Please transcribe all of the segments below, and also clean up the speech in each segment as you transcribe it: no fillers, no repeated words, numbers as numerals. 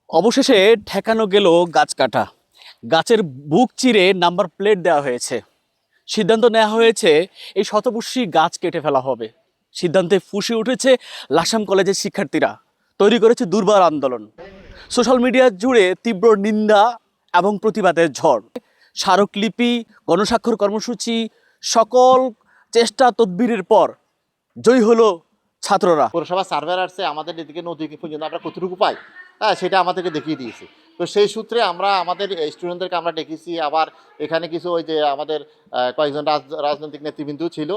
অবশেষে ঠেকানো গেল গাছ কাটা। গাছের বুক চিরে নাম্বার প্লেট দেওয়া হয়েছে। সিদ্ধান্ত নেওয়া হয়েছে এই শতবর্ষী গাছ কেটে ফেলা হবে। সিদ্ধান্তে ফুঁসে উঠেছে লাকসাম কলেজের শিক্ষার্থীরা, তৈরি করেছে দুর্বার আন্দোলন। সোশ্যাল মিডিয়া জুড়ে তীব্র নিন্দা এবং প্রতিবাদের ঝড়। স্মারকলিপি, গণস্বাক্ষর কর্মসূচি, সকল চেষ্টা তদবিরের পর জয়ী হলো ছাত্ররা। পৌরসভা সার্ভেয়ার আসছে আমাদের এদিকে নদী পর্যন্ত আমরা কতটুকু পাই, হ্যাঁ সেটা আমাদেরকে দেখিয়ে দিয়েছে। তো সেই সূত্রে আমরা আমাদের স্টুডেন্টদেরকে আমরা ডেকেছি। আবার এখানে কিছু ওই যে আমাদের কয়েকজন রাজনৈতিক নেতৃবৃন্দ ছিল,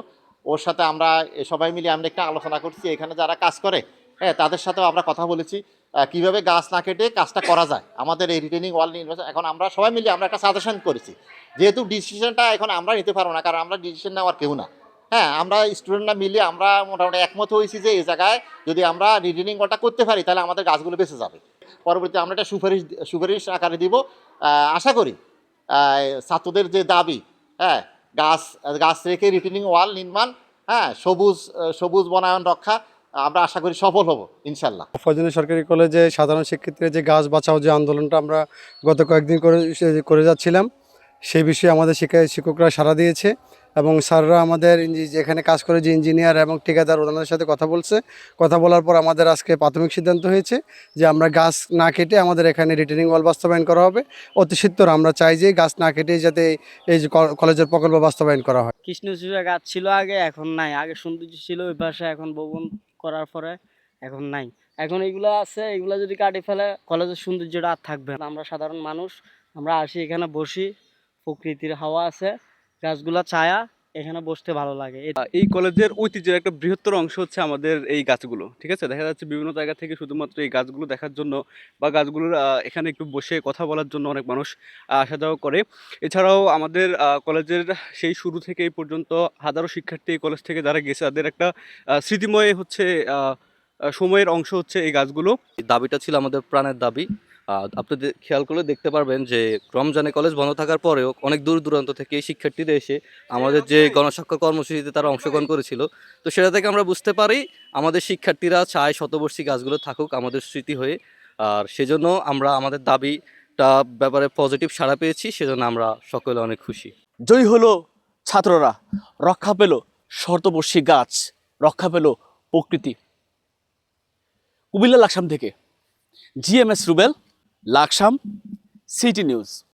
ওর সাথে আমরা সবাই মিলে আমরা একটা আলোচনা করছি। এখানে যারা কাজ করে, হ্যাঁ তাদের সাথেও আমরা কথা বলেছি কিভাবে গাছ না কেটে কাজটা করা যায়। আমাদের এই রিটেনিং ওয়াল নির্বাচন এখন আমরা সবাই মিলে আমরা একটা সাজেশন করেছি, যেহেতু ডিসিশনটা এখন আমরা নিতে পারবো না, কারণ আমরা ডিসিশন নেওয়ার কেউ না। হ্যাঁ আমরা স্টুডেন্টরা মিলে আমরা মোটামুটি একমত হয়েছি যে এই জায়গায় যদি আমরা রিটেনিং ওয়ালটা করতে পারি তাহলে আমাদের গাছগুলো বেঁচে যাবে। পরবর্তীতে আমরা একটা সুপারিশ আকারে দিব। আশা করি ছাত্রদের যে দাবি, হ্যাঁ গাছ গাছ রেখে রিটেনিং ওয়াল নির্মাণ, হ্যাঁ সবুজ বনায়ন রক্ষা, আমরা আশা করি সফল হব ইনশাল্লাহ। ফজনী সরকারি কলেজে সাধারণ শিক্ষার্থীরা যে গাছ বাঁচাও যে আন্দোলনটা আমরা গত কয়েকদিন করে যাচ্ছিলাম, সেই বিষয়ে আমাদের শিক্ষকরা সাড়া দিয়েছে এবং স্যাররা আমাদের যেখানে কাজ করে যে ইঞ্জিনিয়ার এবং ঠিকাদার ওনাদের সাথে কথা বলার পর আমাদের আজকে প্রাথমিক সিদ্ধান্ত হয়েছে যে আমরা গাছ না কেটে আমাদের এখানে রিটেনিং ওয়াল বাস্তবায়ন করা হবে। অতি সত্বর আমরা চাই যে গাছ না কেটে যাতে এই যে কলেজের প্রকল্প বাস্তবায়ন করা হয়। কৃষ্ণচূড়া গাছ ছিল আগে, এখন নাই। আগে সৌন্দর্য ছিল ওই পাশে, এখন ভবন করার পরে এখন নাই। এখন এগুলো আছে, এগুলো যদি কাটে ফেলে কলেজের সৌন্দর্যটা আর থাকবে না। আমরা সাধারণ মানুষ, আমরা আসি এখানে বসি, প্রকৃতির হাওয়া আছে, গাছগুলা ছায়া, এখানে বসতে ভালো লাগে। এই কলেজের ঐতিহ্যের একটা বৃহত্তর অংশ হচ্ছে আমাদের এই গাছগুলো। ঠিক আছে, দেখা যাচ্ছে বিভিন্ন জায়গা থেকে শুধুমাত্র এই গাছগুলো দেখার জন্য বা গাছগুলোর এখানে একটু বসে কথা বলার জন্য অনেক মানুষ আসা যাওয়া করে। এছাড়াও আমাদের কলেজের সেই শুরু থেকে এই পর্যন্ত হাজারো শিক্ষার্থী এই কলেজ থেকে যারা গেছে তাদের একটা স্মৃতিময় হচ্ছে সময়ের অংশ হচ্ছে এই গাছগুলো। এই দাবিটা ছিল আমাদের প্রাণের দাবি। আপনি খেয়াল করলে দেখতে পারবেন যে রমজানে কলেজ বন্ধ থাকার পরেও অনেক দূর দূরান্ত থেকে এই শিক্ষার্থীরা এসে আমাদের যে গণস্বাক্ষর কর্মসূচিতে তারা অংশগ্রহণ করেছিল, তো সেটা থেকে আমরা বুঝতে পারি আমাদের শিক্ষার্থীরা চায় শতবর্ষী গাছগুলো থাকুক আমাদের স্মৃতি হয়ে। আর সেজন্য আমরা আমাদের দাবিটা ব্যাপারে পজিটিভ সাড়া পেয়েছি, সেজন্য আমরা সকলে অনেক খুশি। জয়ী হলো ছাত্ররা, রক্ষা পেল শতবর্ষী গাছ, রক্ষা পেল প্রকৃতি। কুমিল্লা লাকসাম থেকে GMS Rubel, Laksam city news.